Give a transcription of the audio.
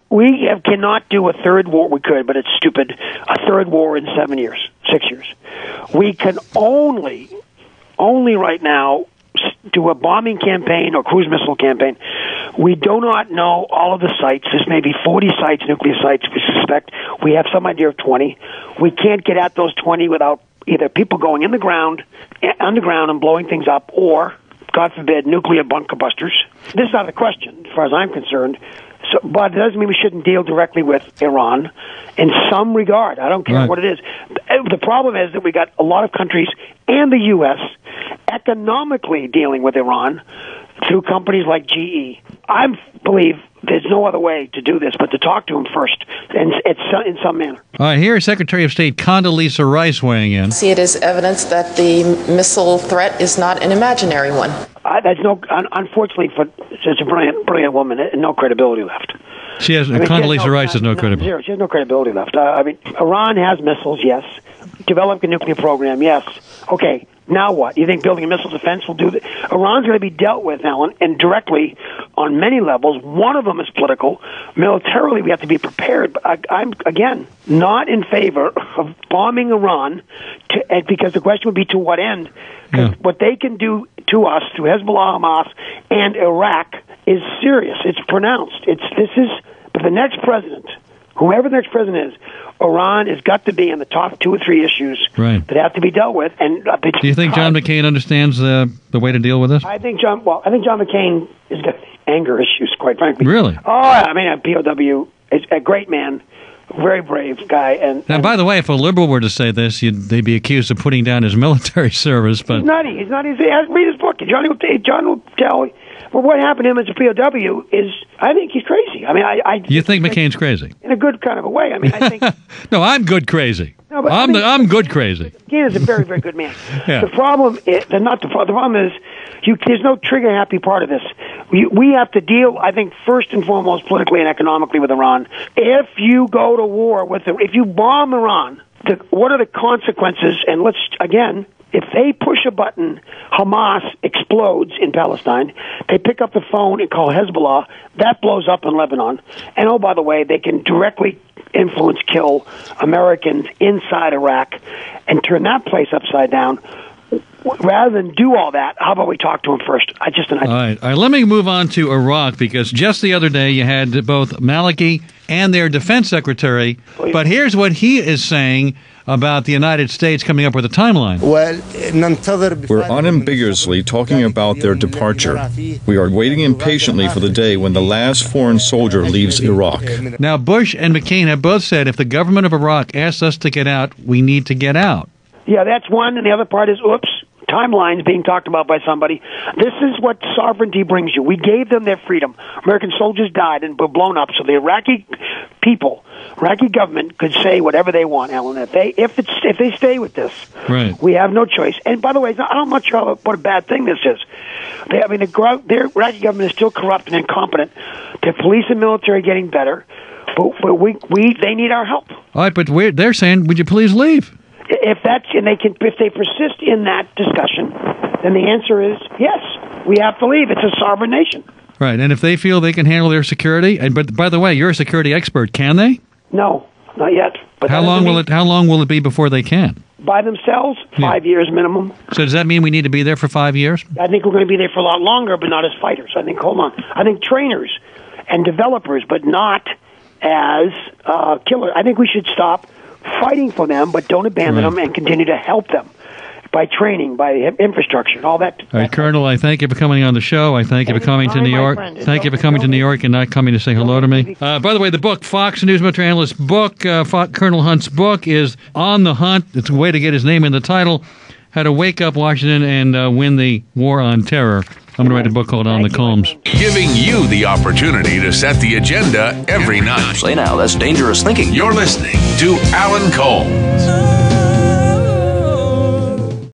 We cannot do a third war. We could, but it's stupid. A third war in 6 years. We can only right now do a bombing campaign or cruise missile campaign. We do not know all of the sites. There's maybe 40 sites, nuclear sites, we suspect. We have some idea of 20. We can't get at those 20 without either people going in the ground, underground, and blowing things up, or, God forbid, nuclear bunker busters. This is not a question, as far as I'm concerned. So, but it doesn't mean we shouldn't deal directly with Iran in some regard. I don't care what it is. The problem is that we got a lot of countries and the U.S. economically dealing with Iran through companies like GE. I believe there's no other way to do this but to talk to him first, and it's in some manner. All right, here is Secretary of State Condoleezza Rice weighing in. See it as evidence that the missile threat is not an imaginary one. There's no, unfortunately, for such a brilliant woman, no credibility left. Condoleezza Rice has no credibility. Zero. She has no credibility left. Iran has missiles, yes. Developing a nuclear program, yes. Okay, now what? You think building a missile defense will do that? Iran's going to be dealt with, Alan, and directly on many levels. One of them is political. Militarily, we have to be prepared. But I'm, again, not in favor of bombing Iran, because the question would be to what end? Because what they can do to us through Hezbollah, Hamas, and Iraq is serious. It's pronounced. But the next president, whoever the next president is, Iran has got to be in the top 2 or 3 issues that have to be dealt with. And do you think John McCain understands the way to deal with this? I think John McCain has got anger issues, quite frankly. Really? Oh, I mean, a POW is a great man. Very brave guy. And by the way, if a liberal were to say this, they'd be accused of putting down his military service. But he's nutty. Read his book. John will tell. Well, what happened to him as a POW is, I think he's crazy. I mean, You think McCain's crazy? In a good kind of a way. I mean, I think. No, I'm good crazy. No, but I'm good crazy. McCain is a very, very good man. Yeah. The problem is, the problem is, there's no trigger-happy part of this. We have to deal, I think, first and foremost, politically and economically with Iran. If you go to war if you bomb Iran, what are the consequences? And let's, again, if they push a button, Hamas explodes in Palestine. They pick up the phone and call Hezbollah. That blows up in Lebanon. And, oh, by the way, they can directly kill Americans inside Iraq and turn that place upside down. Rather than do all that, how about we talk to him first? All right. Let me move on to Iraq, because just the other day you had both Maliki and their defense secretary. But here's what he is saying about the United States coming up with a timeline. We're unambiguously talking about their departure. We are waiting impatiently for the day when the last foreign soldier leaves Iraq. Now, Bush and McCain have both said if the government of Iraq asks us to get out, we need to get out. Yeah, that's one, and the other part is, timelines being talked about by somebody. This is what sovereignty brings you. We gave them their freedom. American soldiers died and were blown up, so the Iraqi people, Iraqi government could say whatever they want, Alan. If they stay with this, we have no choice. And by the way, I'm not sure what a bad thing this is. Their Iraqi government is still corrupt and incompetent. Their police and military are getting better, but they need our help. All right, but they're saying, would you please leave? If they persist in that discussion, then the answer is yes. We have to leave. It's a sovereign nation. Right, and if they feel they can handle their security, but by the way, you're a security expert. Can they? No, not yet. But how long will it be before they can? By themselves, 5 years minimum. So does that mean we need to be there for 5 years? I think we're going to be there for a lot longer, but not as fighters. I think trainers and developers, but not as killers. I think we should stop fighting for them, but don't abandon them, and continue to help them by training, by infrastructure, and all that. All right, Colonel, I thank you for coming on the show. I thank you for coming to New York. Thank you for coming to New York and not coming to say hello to me. By the way, the book, Fox News military analyst book, Colonel Hunt's book, is On the Hunt. It's a way to get his name in the title. How to wake up Washington and win the war on terror. I'm going to write a book called On the Colmes. Giving you the opportunity to set the agenda every night. Say now, that's dangerous thinking. You're listening to Alan Colmes.